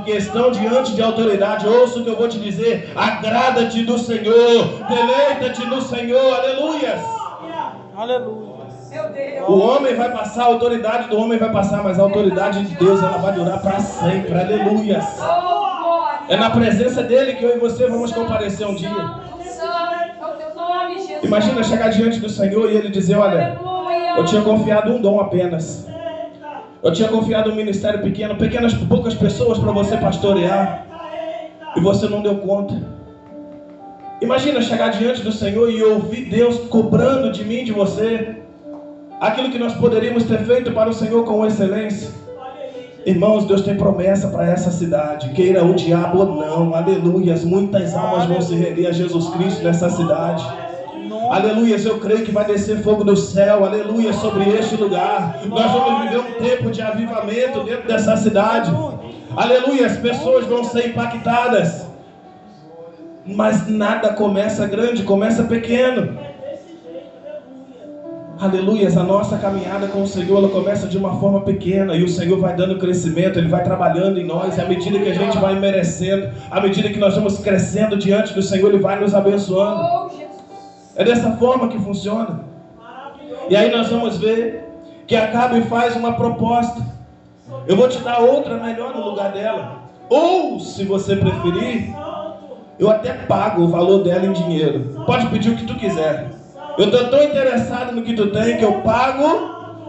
porque estão diante de autoridade. Ouça o que eu vou te dizer: agrada-te do Senhor, deleita-te no Senhor, aleluias. Aleluia. O homem vai passar, a autoridade do homem vai passar, mas a autoridade de Deus, ela vai durar para sempre, aleluias. É na presença dele que eu e você vamos comparecer um dia. Imagina chegar diante do Senhor e ele dizer: olha, eu tinha confiado um dom apenas. Eu tinha confiado um ministério pequeno, poucas pessoas para você pastorear, e você não deu conta. Imagina chegar diante do Senhor e ouvir Deus cobrando de mim, de você, aquilo que nós poderíamos ter feito para o Senhor com excelência. Irmãos, Deus tem promessa para essa cidade, queira o diabo ou não, aleluias. Muitas almas vão se render a Jesus Cristo nessa cidade. Aleluias, eu creio que vai descer fogo do céu, aleluia, sobre este lugar. Nós vamos viver um tempo de avivamento dentro dessa cidade. Aleluia, as pessoas vão ser impactadas. Mas nada começa grande, começa pequeno. Aleluias, a nossa caminhada com o Senhor, ela começa de uma forma pequena, e o Senhor vai dando crescimento, Ele vai trabalhando em nós, e à medida que a gente vai merecendo, à medida que nós vamos crescendo diante do Senhor, Ele vai nos abençoando. É dessa forma que funciona. E aí nós vamos ver que Acabe faz uma proposta: eu vou te dar outra melhor no lugar dela, ou se você preferir, eu até pago o valor dela em dinheiro. Pode pedir o que tu quiser. Eu estou tão interessado no que tu tem que eu pago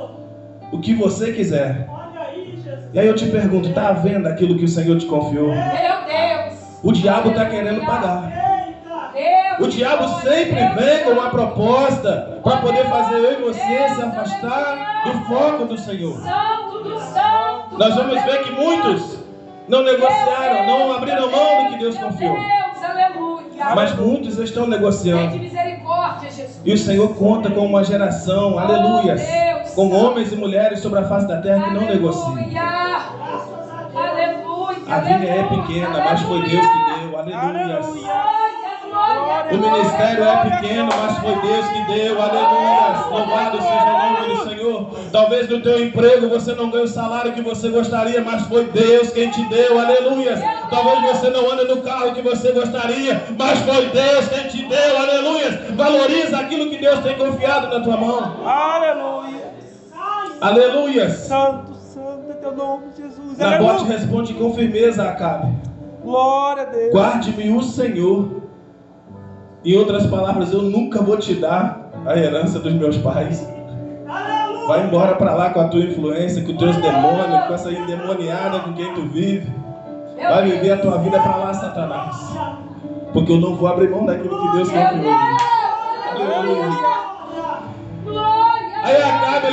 o que você quiser. E aí eu te pergunto, está havendo aquilo que o Senhor te confiou? Meu Deus! O diabo está querendo pagar. O diabo sempre vem com uma proposta para poder fazer eu e você se afastar do foco do Senhor. Nós vamos ver que muitos não negociaram, não abriram mão do que Deus confiou. Mas muitos estão negociando. E o Senhor conta com uma geração, aleluias, com homens e mulheres sobre a face da terra que não negociam. A vida é pequena, mas foi Deus que deu, aleluias. O ministério é pequeno, mas foi Deus que deu, aleluia. Louvado seja o nome do Senhor. Talvez no teu emprego você não ganhe o salário que você gostaria, mas foi Deus quem te deu, aleluia. Talvez você não ande no carro que você gostaria, mas foi Deus quem te deu, aleluia. Valoriza aquilo que Deus tem confiado na tua mão. Aleluia. Aleluia. Santo, santo é teu nome, Jesus. Nabote responde com firmeza a Acabe: glória a Deus. guarde-me o Senhor. Em outras palavras, eu nunca vou te dar a herança dos meus pais. Vai embora para lá com a tua influência, com os teus demônios, com essa endemoniada com quem tu vive. Vai viver a tua vida para lá, Satanás. Porque eu não vou abrir mão daquilo que Deus confiou. Aí Acabe,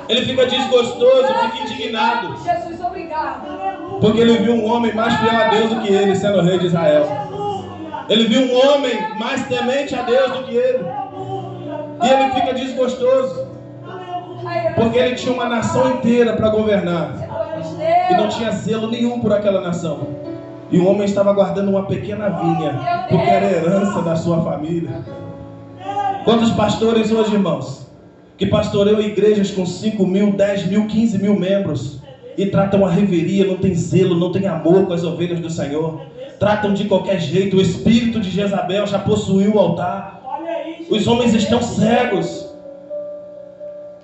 ele fica desgostoso, fica indignado. Jesus, obrigado. Porque ele viu um homem mais fiel a Deus do que ele, sendo rei de Israel. Ele viu um homem mais temente a Deus do que ele. E ele fica desgostoso. Porque ele tinha uma nação inteira para governar. E não tinha zelo nenhum por aquela nação. E o homem estava guardando uma pequena vinha, porque era herança da sua família. Quantos pastores hoje, irmãos, que pastoreiam igrejas com 5 mil, 10 mil, 15 mil membros, e tratam a reveria, não tem zelo, não tem amor com as ovelhas do Senhor. Tratam de qualquer jeito. O espírito de Jezabel já possuiu o altar. Os homens estão cegos.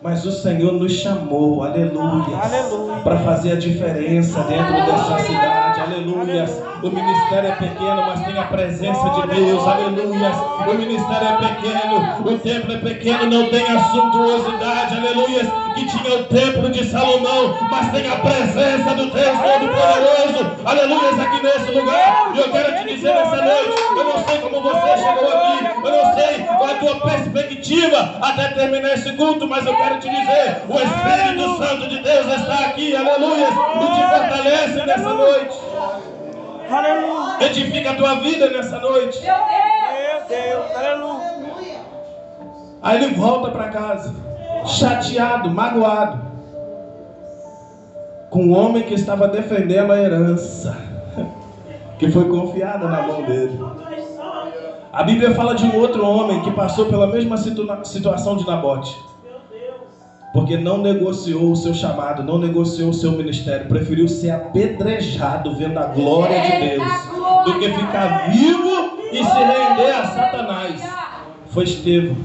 Mas o Senhor nos chamou, aleluia, para fazer a diferença dentro dessa cidade, aleluia. O ministério é pequeno, mas tem a presença de Deus, aleluia. O ministério é pequeno, o templo é pequeno, não tem a suntuosidade, aleluia, que tinha o templo de Salomão, mas tem a presença do Deus Todo-Poderoso, aleluia, aqui nesse lugar. E eu quero te dizer nessa noite, eu não sei como você chegou aqui, eu não sei qual é a tua perspectiva até terminar esse culto, mas eu quero te dizer, o Espírito Santo de Deus está aqui, aleluia, e te fortalece nessa noite. Aleluia. Edifica a tua vida nessa noite. Meu Deus, aleluia. Aí ele volta para casa, chateado, magoado, com o homem que estava defendendo a herança, que foi confiada na mão dele. A Bíblia fala de um outro homem que passou pela mesma situação de Nabote. Porque não negociou o seu chamado, não negociou o seu ministério, preferiu ser apedrejado vendo a glória de Deus, do que ficar vivo e se render a Satanás. Foi Estevão.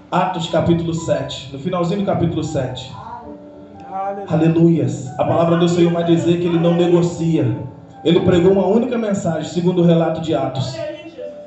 Atos capítulo 7, no finalzinho do capítulo 7. Aleluias. A palavra do Senhor vai dizer que ele não negocia. Ele pregou uma única mensagem, segundo o relato de Atos.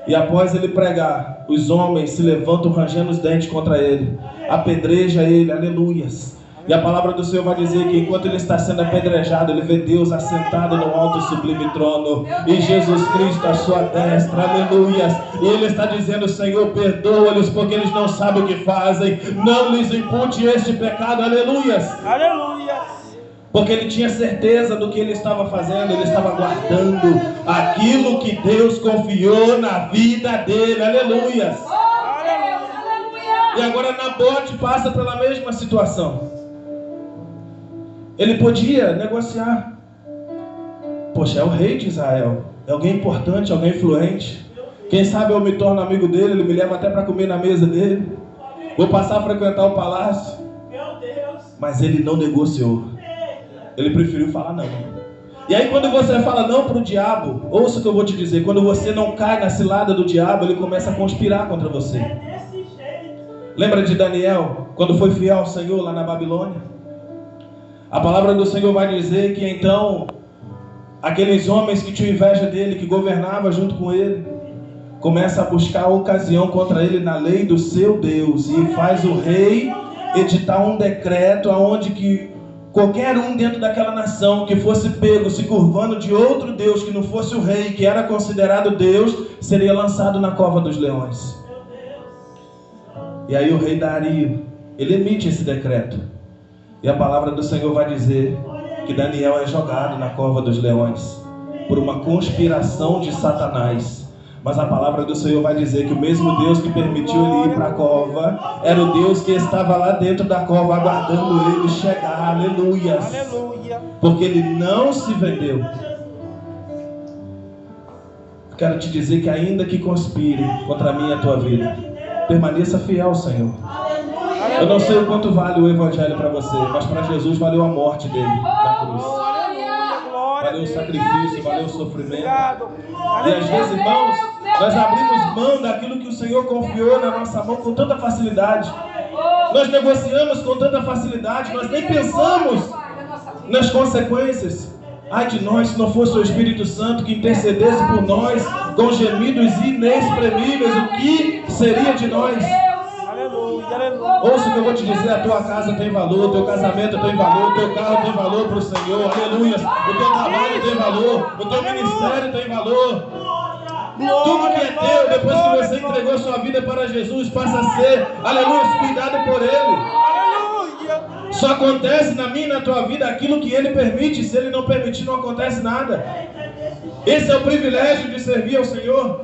E após ele pregar, os homens se levantam rangendo os dentes contra ele, apedreja ele, aleluias. E a palavra do Senhor vai dizer que enquanto ele está sendo apedrejado, ele vê Deus assentado no alto e sublime trono, e Jesus Cristo à sua destra, aleluias. E ele está dizendo: Senhor, perdoa-lhes, porque eles não sabem o que fazem, não lhes impute este pecado, aleluias. Aleluia. Porque ele tinha certeza do que ele estava fazendo, ele estava guardando aquilo que Deus confiou na vida dele, aleluias. E agora Nabote passa pela mesma situação. Ele podia negociar. Poxa, é o rei de Israel, é alguém importante, alguém influente. Quem sabe eu me torno amigo dele, ele me leva até para comer na mesa dele. Vou passar a frequentar o palácio. Mas ele não negociou. Ele preferiu falar não. E aí quando você fala não para o diabo, ouça o que eu vou te dizer. Quando você não cai na cilada do diabo, ele começa a conspirar contra você. Lembra de Daniel, quando foi fiel ao Senhor lá na Babilônia? A palavra do Senhor vai dizer que então aqueles homens que tinham inveja dele, que governavam junto com ele, começa a buscar ocasião contra ele na lei do seu Deus, e faz o rei editar um decreto aonde que qualquer um dentro daquela nação que fosse pego se curvando de outro Deus que não fosse o rei, que era considerado Deus, seria lançado na cova dos leões. E aí o rei Dario, ele emite esse decreto. E a palavra do Senhor vai dizer que Daniel é jogado na cova dos leões por uma conspiração de Satanás. Mas a palavra do Senhor vai dizer que o mesmo Deus que permitiu ele ir para a cova era o Deus que estava lá dentro da cova aguardando ele chegar, aleluias. Aleluia. Porque ele não se vendeu. Eu quero te dizer que ainda que conspire contra mim e a tua vida, permaneça fiel ao Senhor. Eu não sei o quanto vale o evangelho para você, mas para Jesus valeu a morte dele na cruz. Valeu o sacrifício, valeu o sofrimento. E às vezes, irmãos, nós abrimos mão daquilo que o Senhor confiou na nossa mão com tanta facilidade. Nós negociamos com tanta facilidade, nós nem pensamos nas consequências. Ai de nós, se não fosse o Espírito Santo que intercedesse por nós com gemidos inexprimíveis, o que seria de nós? Ouça o que eu vou te dizer: a tua casa tem valor, o teu casamento tem valor, o teu carro tem valor para o Senhor, aleluia. O teu trabalho tem valor, o teu ministério tem valor. Tudo que é teu, depois que você entregou sua vida para Jesus, passa a ser, aleluia, cuidado por Ele. Só acontece na minha e na tua vida aquilo que Ele permite. Se Ele não permitir, não acontece nada. Esse é o privilégio de servir ao Senhor.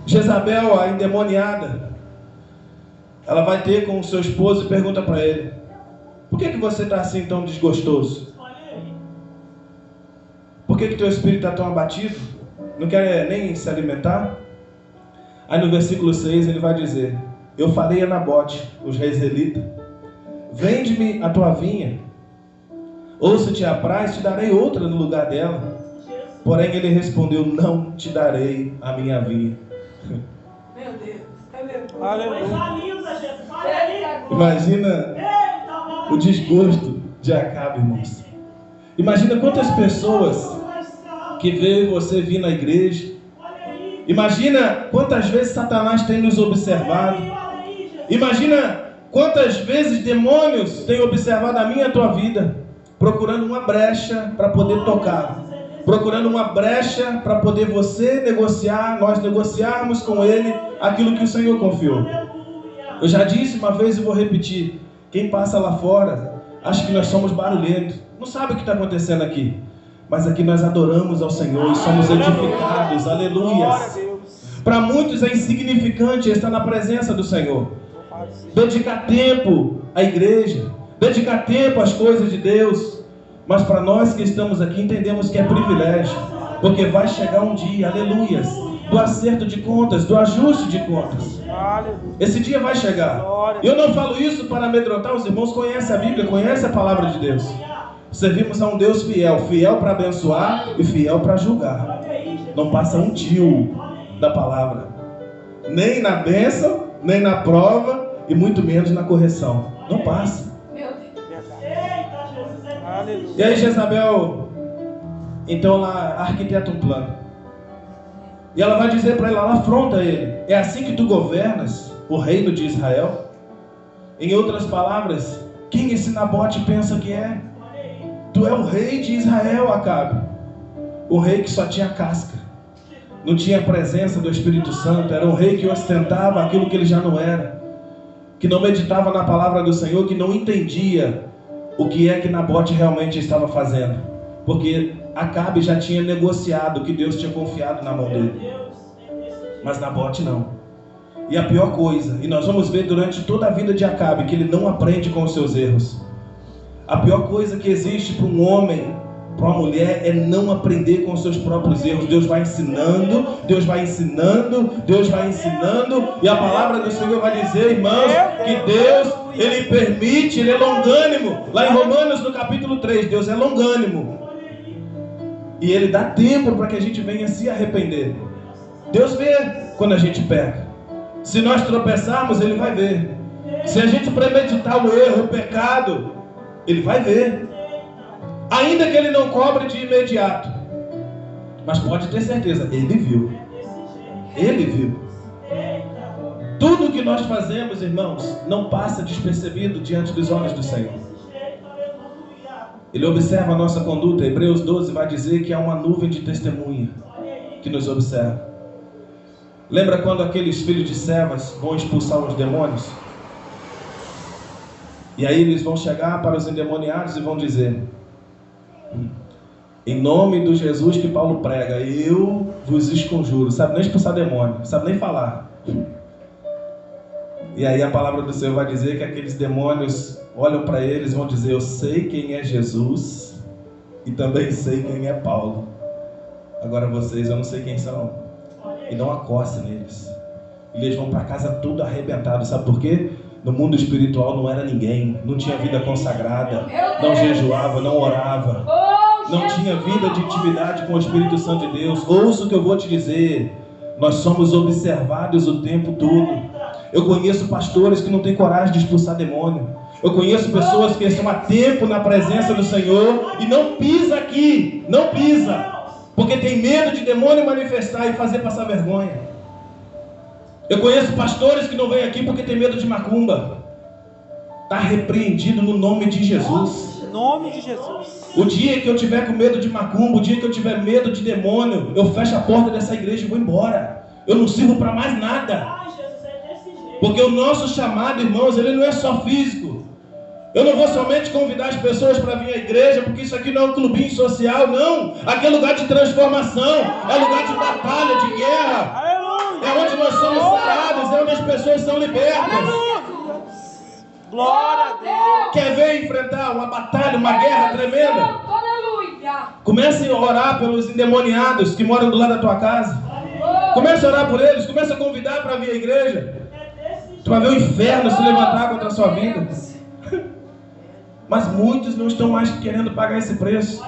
Jezabel, a endemoniada, ela vai ter com o seu esposo e pergunta para ele: por que você está assim tão desgostoso? Por que teu espírito está tão abatido? Não quer nem se alimentar? Aí no versículo 6 ele vai dizer: eu falei a Nabote, os reis israelitas, vende-me a tua vinha, ou se te apraz, te darei outra no lugar dela. Porém ele respondeu: não te darei a minha vinha. Meu Deus. Aleluia. Imagina o desgosto de Acabe, irmãos. Imagina quantas pessoas que veem você vir na igreja. Imagina quantas vezes Satanás tem nos observado. Imagina quantas vezes demônios têm observado a minha e a tua vida, procurando uma brecha para poder tocar, procurando uma brecha para poder você negociar, nós negociarmos com Ele aquilo que o Senhor confiou. Eu já disse uma vez e vou repetir: quem passa lá fora acha que nós somos barulhentos, não sabe o que está acontecendo aqui. Mas aqui nós adoramos ao Senhor e somos edificados, aleluias. Para muitos é insignificante estar na presença do Senhor. Dedicar tempo à igreja, dedicar tempo às coisas de Deus. Mas para nós que estamos aqui, entendemos que é privilégio, porque vai chegar um dia, aleluias, do acerto de contas, do ajuste de contas. Esse dia vai chegar. Eu não falo isso para amedrontar. Os irmãos conhecem a Bíblia, conhecem a palavra de Deus. Servimos a um Deus fiel, fiel para abençoar e fiel para julgar. Não passa um tio da palavra, nem na bênção, nem na prova e muito menos na correção. Não passa. E aí Jezabel, então ela arquiteta um plano. E ela vai dizer para ele, ela afronta ele: é assim que tu governas o reino de Israel? Em outras palavras, quem esse Nabote pensa que é? Tu é o rei de Israel, Acabe. O rei que só tinha casca, não tinha a presença do Espírito Santo. Era um rei que ostentava aquilo que ele já não era, que não meditava na palavra do Senhor, que não entendia o que é que Nabote realmente estava fazendo, porque Acabe já tinha negociado o que Deus tinha confiado na mão dele, mas Nabote não. E a pior coisa, e nós vamos ver durante toda a vida de Acabe, que ele não aprende com os seus erros. A pior coisa que existe para um homem, para uma mulher, é não aprender com os seus próprios erros. Deus vai ensinando, Deus vai ensinando, Deus vai ensinando, e a palavra do Senhor vai dizer, irmãos, que Deus, Ele permite, Ele é longânimo. Lá em Romanos, no capítulo 3, Deus é longânimo, e Ele dá tempo para que a gente venha se arrepender. Deus vê quando a gente peca. Se nós tropeçarmos, Ele vai ver. Se a gente premeditar o erro, o pecado, Ele vai ver. Ainda que Ele não cobre de imediato, mas pode ter certeza, Ele viu. Ele viu. Tudo que nós fazemos, irmãos, não passa despercebido diante dos olhos do Senhor. Ele observa a nossa conduta. Hebreus 12 vai dizer que há uma nuvem de testemunha que nos observa. Lembra quando aqueles filhos de servas vão expulsar os demônios? E aí eles vão chegar para os endemoniados e vão dizer: em nome do Jesus que Paulo prega, eu vos esconjuro. Sabe nem expulsar demônio, sabe nem falar. E aí a palavra do Senhor vai dizer que aqueles demônios olham para eles e vão dizer: eu sei quem é Jesus e também sei quem é Paulo. Agora vocês, eu não sei quem são. E dão uma coça neles. E eles vão para casa tudo arrebentado. Sabe por quê? No mundo espiritual não era ninguém. Não tinha vida consagrada. Não jejuava, não orava. Não tinha vida de intimidade com o Espírito Santo de Deus. Ouça o que eu vou te dizer. Nós somos observados o tempo todo. Eu conheço pastores que não têm coragem de expulsar demônio. Eu conheço pessoas que estão há tempo na presença do Senhor e não pisa aqui. Não pisa. Porque tem medo de demônio manifestar e fazer passar vergonha. Eu conheço pastores que não vêm aqui porque tem medo de macumba. Está repreendido no nome de Jesus. Em nome de Jesus. O dia que eu tiver com medo de macumba, o dia que eu tiver medo de demônio, eu fecho a porta dessa igreja e vou embora. Eu não sirvo para mais nada. Porque o nosso chamado, irmãos, ele não é só físico. Eu não vou somente convidar as pessoas para vir à igreja, porque isso aqui não é um clubinho social, não. Aqui é lugar de transformação, é lugar de batalha, de guerra. É onde nós somos sarados, é onde as pessoas são libertas. Glória a Deus. Quer ver enfrentar uma batalha, uma guerra tremenda? Comece a orar pelos endemoniados que moram do lado da tua casa. Comece a orar por eles, comece a convidar para vir à igreja. Tu vai ver o inferno se levantar contra a sua vida. Mas muitos não estão mais querendo pagar esse preço.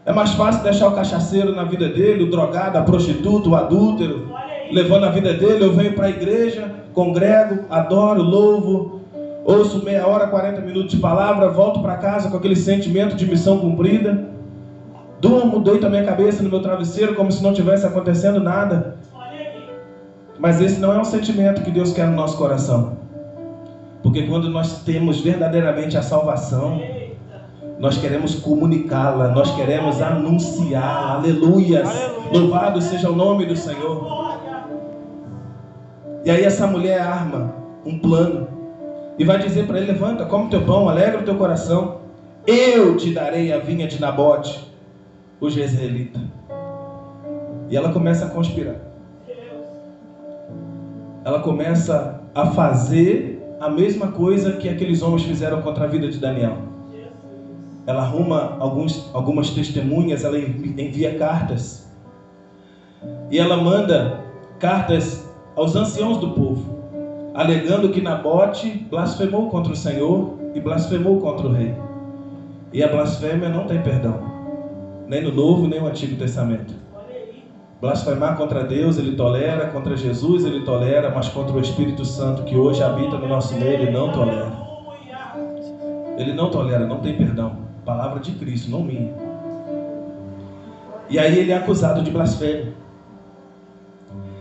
É mais fácil deixar o cachaceiro na vida dele, o drogado, a prostituta, o adúltero, levando a vida dele. Eu venho para a igreja, congrego, adoro, louvo, ouço meia hora, 40 minutos de palavra, volto para casa com aquele sentimento de missão cumprida. Durmo, deito a minha cabeça no meu travesseiro como se não tivesse acontecendo nada. Mas esse não é um sentimento que Deus quer no nosso coração. Porque quando nós temos verdadeiramente a salvação, nós queremos comunicá-la, nós queremos anunciá-la. Aleluias! Louvado seja o nome do Senhor. E aí essa mulher arma um plano e vai dizer para ele: levanta, come teu pão, alegra o teu coração. Eu te darei a vinha de Nabote, o jezreelita. E ela começa a conspirar. Ela começa a fazer a mesma coisa que aqueles homens fizeram contra a vida de Daniel. Ela arruma algumas testemunhas, ela envia cartas. E ela manda cartas aos anciãos do povo, alegando que Nabote blasfemou contra o Senhor e blasfemou contra o rei. E a blasfêmia não tem perdão, nem no Novo nem no Antigo Testamento. Blasfemar contra Deus ele tolera, contra Jesus ele tolera, mas contra o Espírito Santo que hoje habita no nosso meio ele não tolera. Ele não tolera, não tem perdão. Palavra de Cristo, não minha. E aí ele é acusado de blasfêmia.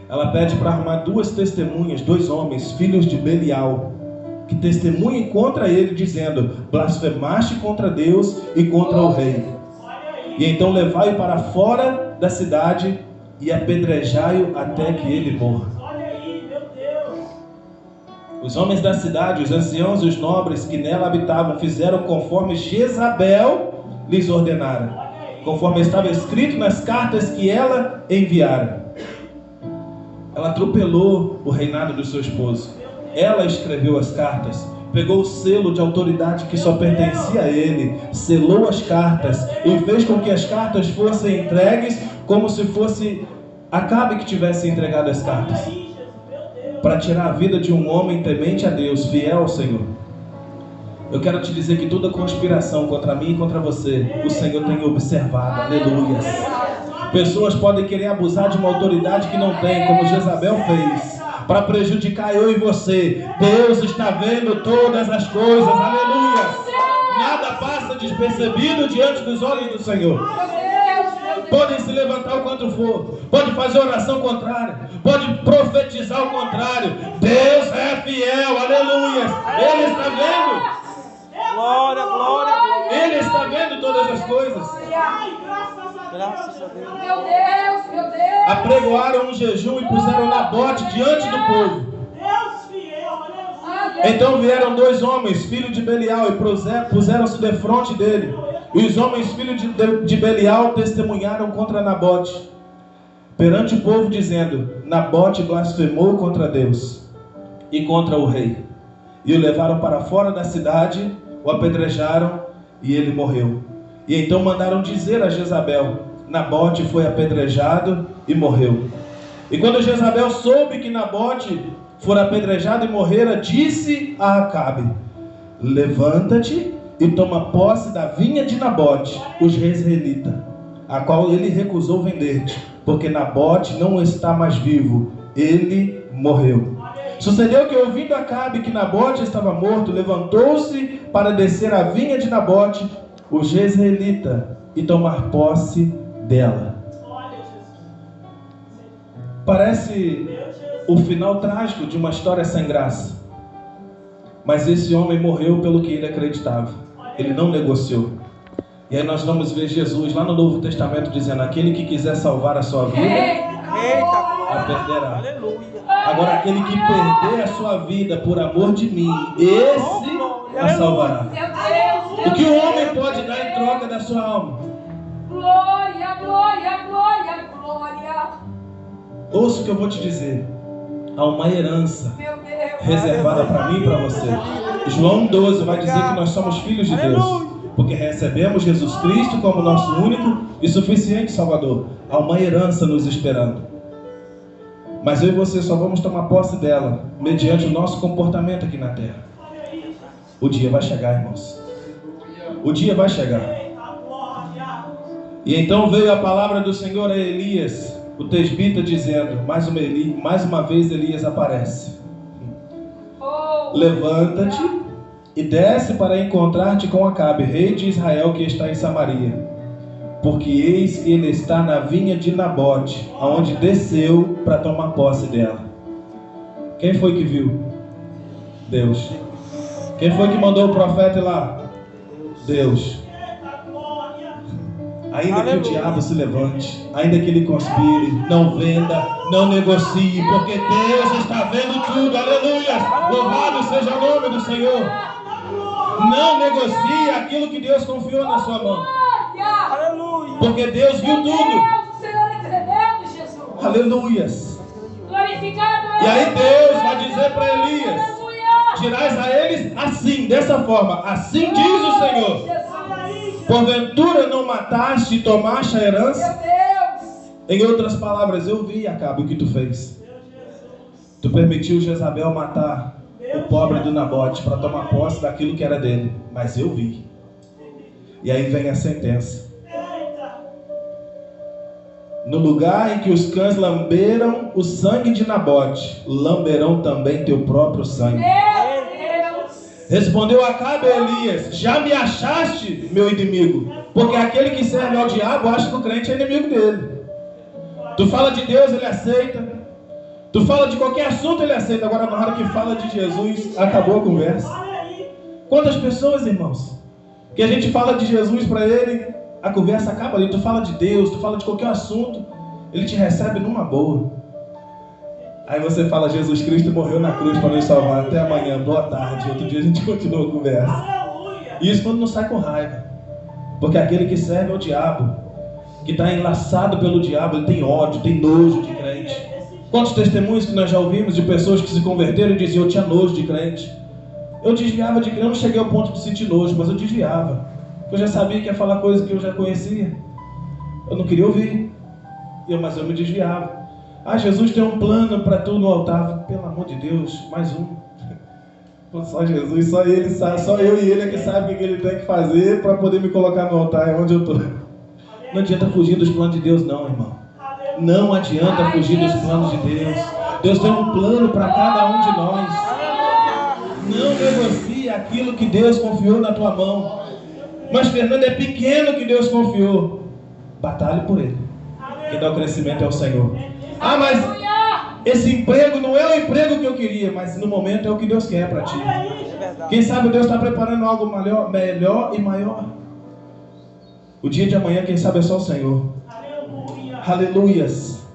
Ela pede para arrumar 2 testemunhas, 2 homens, filhos de Belial, que testemunhem contra ele, dizendo: blasfemaste contra Deus e contra o rei. E então levai-o para fora da cidade e apedrejai-o até que ele morra. Os homens da cidade, os anciãos e os nobres que nela habitavam, fizeram conforme Jezabel lhes ordenara, conforme estava escrito nas cartas que ela enviara. Ela atropelou o reinado do seu esposo. Ela escreveu as cartas, pegou o selo de autoridade que só pertencia a ele, selou as cartas e fez com que as cartas fossem entregues como se fosse Acabe que tivesse entregado as cartas, para tirar a vida de um homem temente a Deus, fiel ao Senhor. Eu quero te dizer que toda conspiração contra mim e contra você, o Senhor tem observado. Aleluias. Pessoas podem querer abusar de uma autoridade que não tem, como Jezabel fez, para prejudicar eu e você. Deus está vendo todas as coisas. Aleluia. Nada passa despercebido diante dos olhos do Senhor. Podem se levantar o quanto for, pode fazer oração contrária, pode profetizar o contrário. Deus é fiel. Aleluia. Ele está vendo. Glória, glória, glória. Ele está vendo todas as coisas. Graças a Deus. Meu Deus, meu Deus. Apregoaram um jejum e puseram Nabote diante do povo. Deus fiel, aleluia. Então vieram 2 homens, filhos de Belial, e puseram-se defronte dele. E os homens, filhos de Belial, testemunharam contra Nabote perante o povo, dizendo: Nabote blasfemou contra Deus e contra o rei. E o levaram para fora da cidade, o apedrejaram e ele morreu. E então mandaram dizer a Jezabel: Nabote foi apedrejado e morreu. E quando Jezabel soube que Nabote fora apedrejado e morrera, disse a Acabe: levanta-te e toma posse da vinha de Nabote, o jezreelita, a qual ele recusou vender-te, porque Nabote não está mais vivo, ele morreu. Sucedeu que, ouvindo Acabe que Nabote estava morto, levantou-se para descer a vinha de Nabote, o jezreelita, e tomar posse dela. Parece o final trágico de uma história sem graça, mas esse homem morreu pelo que ele acreditava. Ele não negociou. E aí nós vamos ver Jesus lá no Novo Testamento dizendo: aquele que quiser salvar a sua vida, a perderá. Aleluia. Agora aquele que perder a sua vida por amor de mim, esse a salvará. Meu Deus. O que o homem pode dar em troca da sua alma? Glória, glória, glória, glória. Ouça o que eu vou te dizer. Há uma herança Meu Deus. reservada para mim e para você. João 12 vai dizer que nós somos filhos de Deus, porque recebemos Jesus Cristo como nosso único e suficiente Salvador. Há uma herança nos esperando, mas eu e você só vamos tomar posse dela mediante o nosso comportamento aqui na terra. O dia vai chegar, irmãos. O dia vai chegar. E então veio a palavra do Senhor a Elias, o tesbita, dizendo: mais uma vez Elias aparece. Levanta-te e desce para encontrar-te com Acabe, rei de Israel, que está em Samaria, porque eis que ele está na vinha de Nabote, aonde desceu para tomar posse dela. Quem foi que viu? Deus. Quem foi que mandou o profeta ir lá? Deus. Ainda que o diabo se levante, ainda que ele conspire, não venda, não negocie, porque Deus está vendo tudo. Aleluia! Louvado seja o nome do Senhor. Não negocie aquilo que Deus confiou na sua mão, Aleluia. porque Deus viu tudo. O Senhor é tremendo, Jesus. Aleluias. Glorificado é. E aí Deus vai dizer para Elias: Aleluia. dirás a eles assim, dessa forma: assim diz o Senhor, Jesus. porventura não mataste e tomaste a herança? Meu Deus. Em outras palavras, eu vi, Acabe, o que tu fez. Tu permitiu Jezabel matar o pobre do Nabote para tomar posse daquilo que era dele. Mas eu vi. E aí vem a sentença. No lugar em que os cães lamberam o sangue de Nabote, lamberão também teu próprio sangue. Respondeu Acabe a Elias: já me achaste, meu inimigo? Porque aquele que serve ao diabo acha que o crente é inimigo dele. Tu fala de Deus, ele aceita. Tu fala de qualquer assunto, ele aceita. Agora na hora que fala de Jesus, acabou a conversa. Quantas pessoas, irmãos, que a gente fala de Jesus para ele, a conversa acaba ali. Tu fala de Deus, tu fala de qualquer assunto, ele te recebe numa boa. Aí você fala: Jesus Cristo morreu na cruz para nos salvar. Até amanhã, boa tarde. Outro dia a gente continua a conversa. E isso quando não sai com raiva. Porque aquele que serve ao diabo, que está enlaçado pelo diabo, ele tem ódio, tem nojo de crente. Quantos testemunhos que nós já ouvimos de pessoas que se converteram e diziam: eu tinha nojo de crente. Eu desviava de crente, eu não cheguei ao ponto de sentir nojo, mas eu desviava. Eu já sabia que ia falar coisa que eu já conhecia. Eu não queria ouvir, mas eu me desviava. Ah, Jesus tem um plano para tu no altar. Pelo amor de Deus, mais um. Só Jesus, só Ele sabe, só eu e Ele é que sabe o que Ele tem que fazer para poder me colocar no altar, é onde eu estou. Não adianta fugir dos planos de Deus não, irmão. Não adianta fugir dos planos de Deus. Deus tem um plano para cada um de nós. Não negocie aquilo que Deus confiou na tua mão. Mas Fernando, é pequeno que Deus confiou. Batalhe por ele. Quem dá o crescimento é o Senhor. Ah, mas esse emprego não é o emprego que eu queria, mas no momento é o que Deus quer para ti. Quem sabe Deus está preparando algo melhor e maior. O dia de amanhã, quem sabe, é só o Senhor. Aleluias.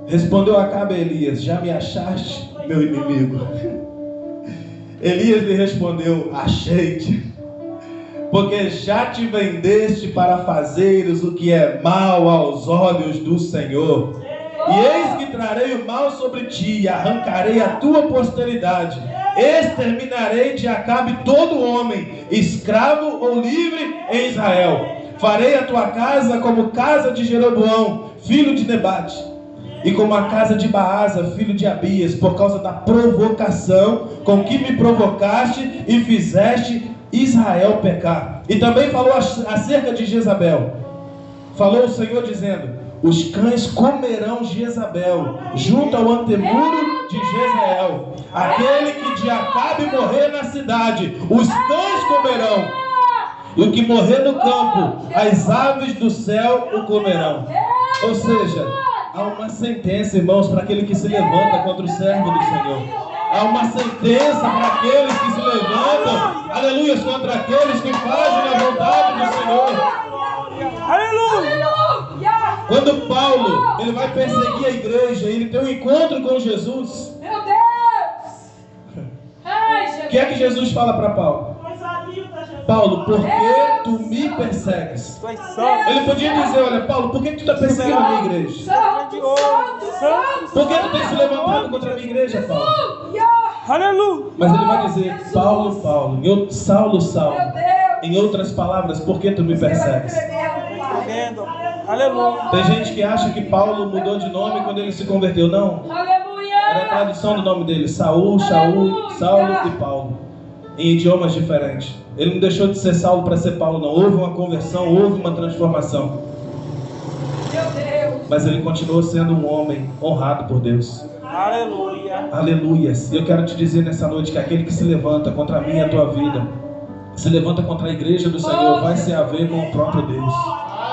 Respondeu Acabe a Elias: já me achaste, meu inimigo? Elias lhe respondeu: achei-te, porque já te vendeste para fazeres o que é mal aos olhos do Senhor. E eis que trarei o mal sobre ti, e arrancarei a tua posteridade. Exterminarei de Acabe todo homem, escravo ou livre em Israel. Farei a tua casa como casa de Jeroboão, filho de Nebate, e como a casa de Baasa, filho de Abias, por causa da provocação com que me provocaste e fizeste Israel pecar. E também falou acerca de Jezabel. Falou o Senhor dizendo: os cães comerão Jezabel junto ao antemuro de Jezreel. Aquele que de Acabe morrer na cidade, os cães comerão. E o que morrer no campo, as aves do céu o comerão. Ou seja, há uma sentença, irmãos, para aquele que se levanta contra o servo do Senhor. Há uma sentença para aqueles que se levantam, aleluia, contra aqueles que fazem a vontade do Senhor. Aleluia! Quando Paulo, ele vai perseguir a igreja, ele tem um encontro com Jesus. Meu Deus! Ai, Jesus. O que é que Jesus fala para Paulo? Paulo, por que tu me persegues? Ele podia dizer: olha, Paulo, por que tu está perseguindo a minha igreja? Por que tu tem se levantado contra a minha igreja, Paulo? Aleluia! Mas ele vai dizer: Paulo, Saulo, Saulo. Em outras palavras, por que tu me persegues? Aleluia! Tem gente que acha que Paulo mudou de nome quando ele se converteu. Não. Era a tradução do nome dele: Saul, Saulo e Paulo, em idiomas diferentes. Ele não deixou de ser Saulo para ser Paulo, não. Houve uma conversão, houve uma transformação. Mas ele continuou sendo um homem honrado por Deus. Aleluia! Aleluias. E eu quero te dizer nessa noite que aquele que se levanta contra a minha e a tua vida, se levanta contra a igreja do Senhor, vai se haver com o próprio Deus.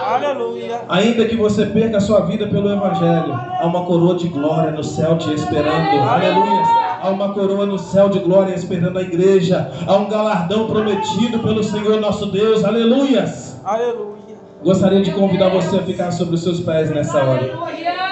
Aleluia! Ainda que você perca a sua vida pelo Evangelho, há uma coroa de glória no céu te esperando. Aleluia! Há uma coroa no céu de glória esperando a igreja. Há um galardão prometido pelo Senhor nosso Deus. Aleluias! Aleluia! Gostaria de convidar você a ficar sobre os seus pés nessa hora. Aleluia!